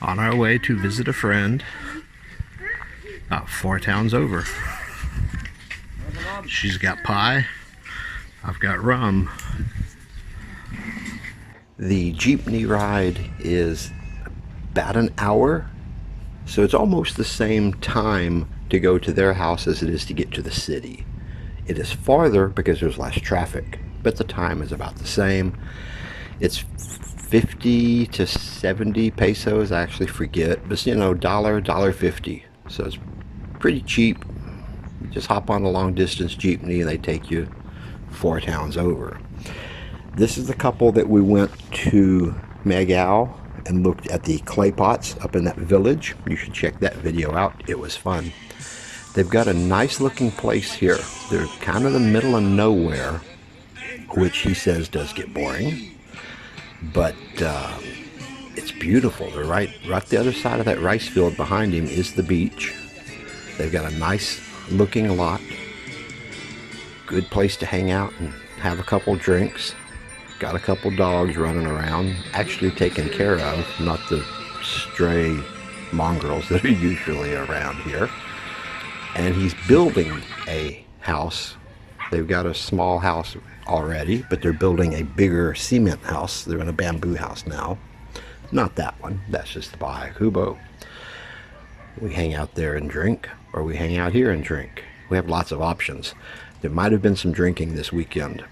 On our way to visit a friend about 4 towns over. She's got pie, I've got rum. The jeepney ride is about an hour, so it's almost the same time to go to their house as it is to get to the city. It is farther because there's less traffic, but the time is about the same. It's 50 to 70 pesos, I actually forget, but you know, $1.50, so it's pretty cheap. You just hop on a long distance jeepney and they take you 4 towns over. This is the couple that we went to Megao and looked at the clay pots up in that village. You should check that video out, it was fun. They've got a nice looking place here. They're kind of the middle of nowhere, which he says does get boring, but it's beautiful. They're right the other side of that rice field behind him is the beach. They've got a nice looking lot, good place to hang out and have a couple drinks. Got a couple dogs running around, actually taken care of, not the stray mongrels that are usually around here. And he's building a house. They've got a small house already, but they're building a bigger cement house. They're in a bamboo house now. Not that one, that's just the Bahay Kubo. We hang out there and drink, or we hang out here and drink. We have lots of options. There might have been some drinking this weekend.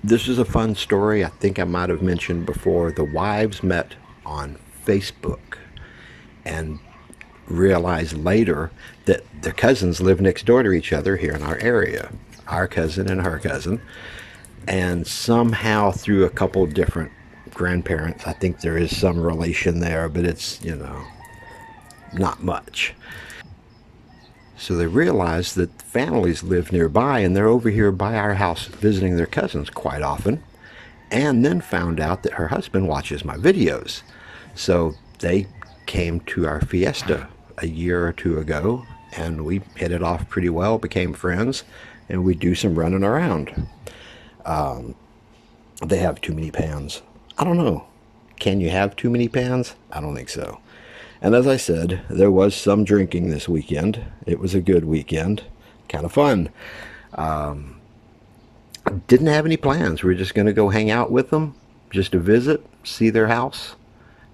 This is a fun story. I think I might have mentioned before. The wives met on Facebook and realized later that their cousins live next door to each other here in our area. Our cousin and her cousin. And somehow through a couple different grandparents, I think there is some relation there, but it's, you know, not much. So they realized that families live nearby and they're over here by our house visiting their cousins quite often, and then found out that her husband watches my videos. So they came to our fiesta a year or two ago and we hit it off pretty well, became friends, and we do some running around. They have too many pans. I don't know. Can you have too many pans? I don't think so. And as I said, there was some drinking this weekend. It was a good weekend. Kind of fun. Didn't have any plans. We were just going to go hang out with them, just to visit, see their house,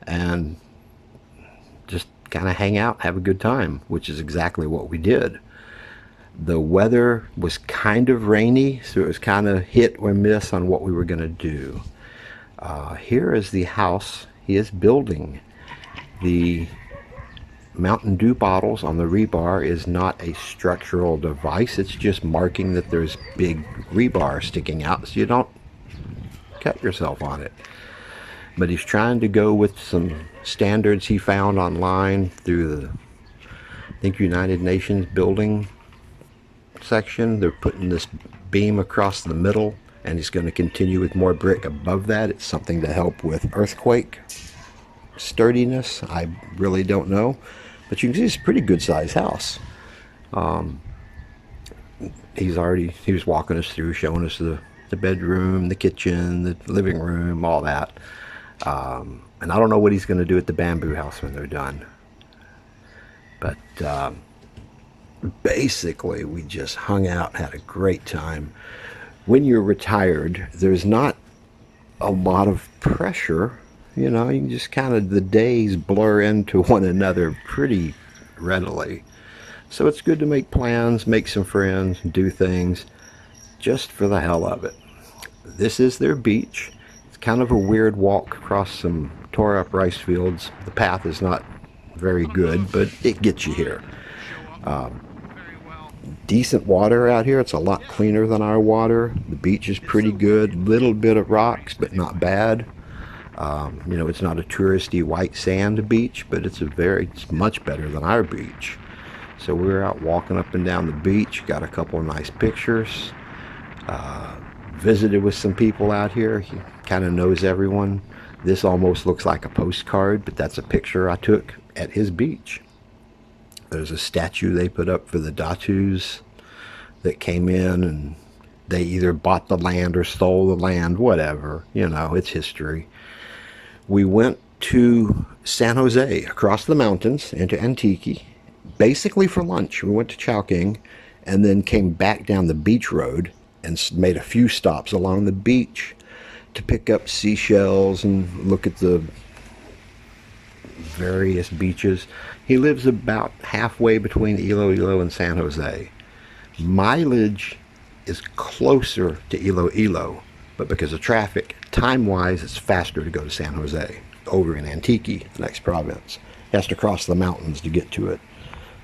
and just kind of hang out, have a good time, which is exactly what we did. The weather was kind of rainy, so it was kind of hit or miss on what we were going to do. Here is the house he is building. The Mountain Dew bottles on the rebar is not a structural device. It's just marking that there's big rebar sticking out so you don't cut yourself on it. But he's trying to go with some standards he found online through the, I think, United Nations building section. They're putting this beam across the middle, and he's going to continue with more brick above that. It's something to help with earthquake sturdiness. I really don't know, but you can see it's a pretty good sized house. He was walking us through, showing us the bedroom, the kitchen, the living room, all that. And I don't know what he's going to do at the bamboo house when they're done, but basically we just hung out, had a great time. When you're retired, there's not a lot of pressure. You know, you can just kind of, the days blur into one another pretty readily. So it's good to make plans, make some friends, do things just for the hell of it. This is their beach. It's kind of a weird walk across some tore up rice fields. The path is not very good, but it gets you here. Decent water out here. It's a lot cleaner than our water. The beach is pretty good. Little bit of rocks, but not bad. You know, it's not a touristy white sand beach, but it's much better than our beach. So we were out walking up and down the beach, got a couple of nice pictures, visited with some people out here. He kind of knows everyone. This almost looks like a postcard, but that's a picture I took at his beach. There's a statue they put up for the Datus that came in, and they either bought the land or stole the land, whatever. You know, it's history. We went to San Jose, across the mountains, into Anini-y, basically for lunch. We went to Chowking and then came back down the beach road and made a few stops along the beach to pick up seashells and look at the various beaches. He lives about halfway between Iloilo and San Jose. Mileage is closer to Iloilo, but because of traffic, time-wise, it's faster to go to San Jose. Over in Anini-y, the next province. He has to cross the mountains to get to it.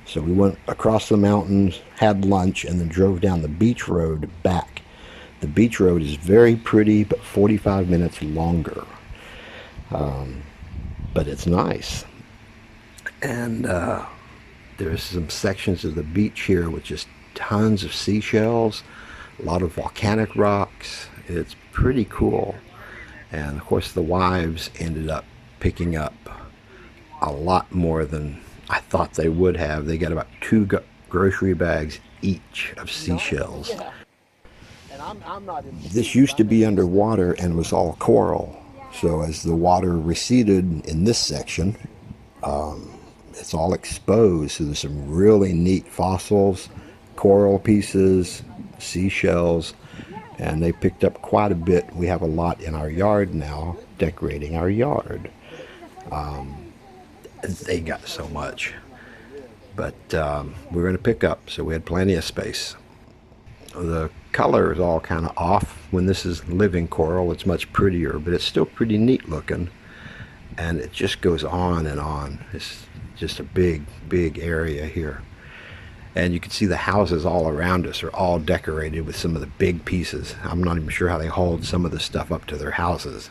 So we went across the mountains, had lunch, and then drove down the beach road back. The beach road is very pretty, but 45 minutes longer. But it's nice. And there's some sections of the beach here with just tons of seashells, a lot of volcanic rocks. It's pretty cool. And of course the wives ended up picking up a lot more than I thought they would have. They got about 2 grocery bags each of seashells. This used to be underwater and was all coral. So as the water receded in this section, it's all exposed. So there's some really neat fossils, coral pieces, seashells, and they picked up quite a bit. We have a lot in our yard now, decorating our yard. They got so much. But we're going to pick up, so we had plenty of space. The color is all kind of off. When this is living coral, it's much prettier, but it's still pretty neat looking. And it just goes on and on. It's just a big, big area here. And you can see the houses all around us are all decorated with some of the big pieces. I'm not even sure how they hold some of the stuff up to their houses.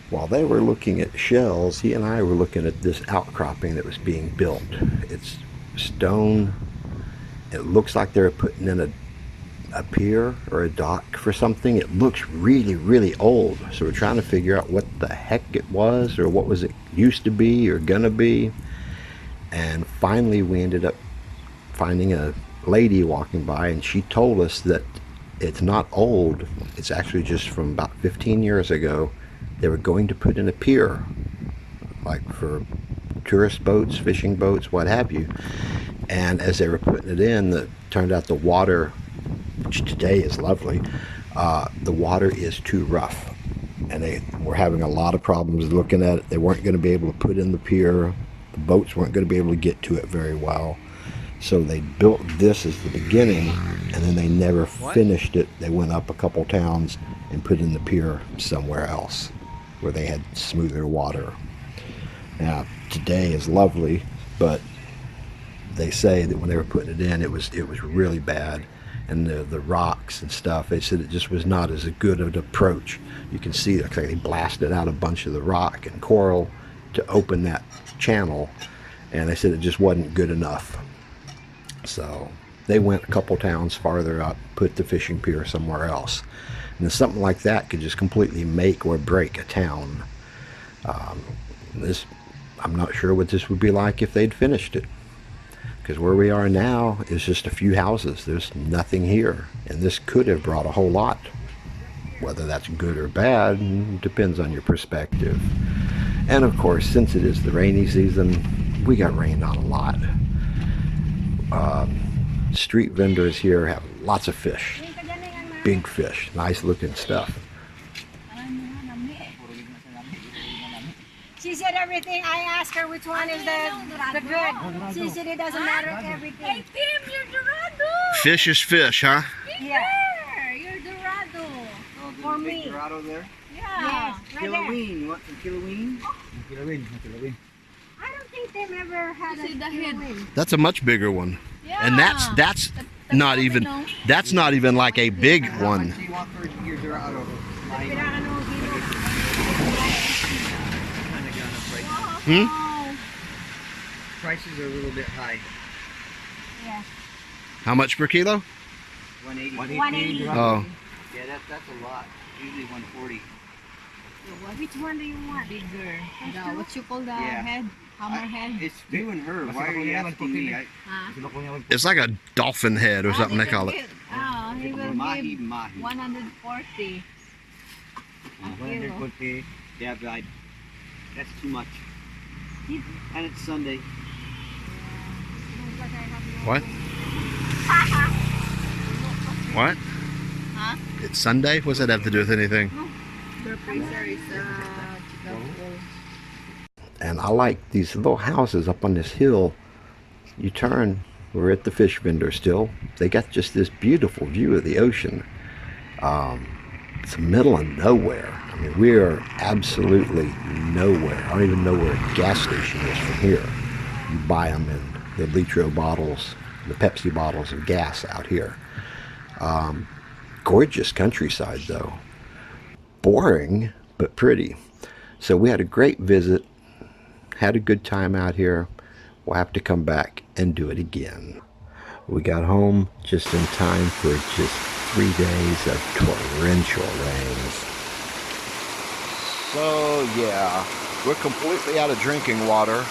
While they were looking at shells, he and I were looking at this outcropping that was being built. It's stone. It looks like they're putting in a pier or a dock for something. It looks really, really old. So we're trying to figure out what the heck it was, or what was it used to be or gonna be. And finally we ended up finding a lady walking by, and she told us that it's not old. It's actually just from about 15 years ago. They were going to put in a pier, like for tourist boats, fishing boats, what have you. And as they were putting it in, it turned out the water, which today is lovely, the water is too rough. And they were having a lot of problems looking at it. They weren't going to be able to put in the pier. The boats weren't going to be able to get to it very well. So they built this as the beginning, and then they never finished it. They went up a couple towns and put in the pier somewhere else where they had smoother water. Now, today is lovely, but they say that when they were putting it in, it was really bad. And the rocks and stuff, they said it just was not as good of an approach. You can see it looks like they blasted out a bunch of the rock and coral to open that channel, and they said it just wasn't good enough. So they went a couple towns farther up, put the fishing pier somewhere else. And something like that could just completely make or break a town. I'm not sure what this would be like if they'd finished it, because where we are now is just a few houses. There's nothing here, and this could have brought a whole lot. Whether that's good or bad depends on your perspective. And of course, since it is the rainy season, we got rained on a lot. Street vendors here have lots of fish, big fish, nice looking stuff. She said everything. I asked her which one is the good. She said it doesn't matter everything. Hey Tim, you're Dorado! Fish is fish, huh? Yeah. You're Dorado. Oh, For there's a me. big Dorado there? Yeah. Yes, right there. Kiloween. You want some kiloween? Kiloween. I don't think they've ever had a See the head. kiloween. That's a much bigger one. Yeah. And that's not even like a big How one. much do you want for your Dorado? Like, Pirano, kilo. kind of gone up prices. Oh. Prices are a little bit high. Yeah. How much per kilo? 180. 180. Oh, Yeah, that's a lot. Usually 140. Which one do you want? Bigger. The, what you call the Yeah. head? Hammerhead. It's you and her. Why are you asking me? Huh? it's like a dolphin head or something they call it. Oh, he will Mahi, give mahi. 140. Ang 140. Yeah, right. That's too much. And it's Sunday. What? What? Huh? It's Sunday? What's that have to do with anything? The freezer is full. And I like these little houses up on this hill. You turn, we're at the fish vendor still. They got just this beautiful view of the ocean. It's the middle of nowhere. I mean, we are absolutely nowhere. I don't even know where a gas station is from here. You buy them in the litro bottles, the Pepsi bottles of gas out here. Gorgeous countryside though. Boring, but pretty. So we had a great visit, had a good time out here. We'll have to come back and do it again. We got home just in time for just 3 days of torrential rains. So yeah, we're completely out of drinking water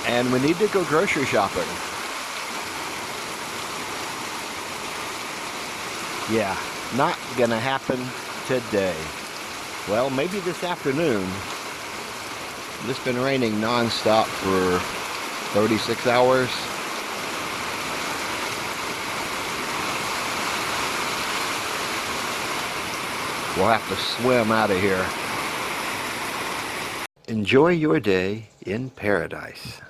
and we need to go grocery shopping. Yeah, not gonna happen today. Well, maybe this afternoon. It's been raining non-stop for 36 hours. We'll have to swim out of here. Enjoy your day in paradise.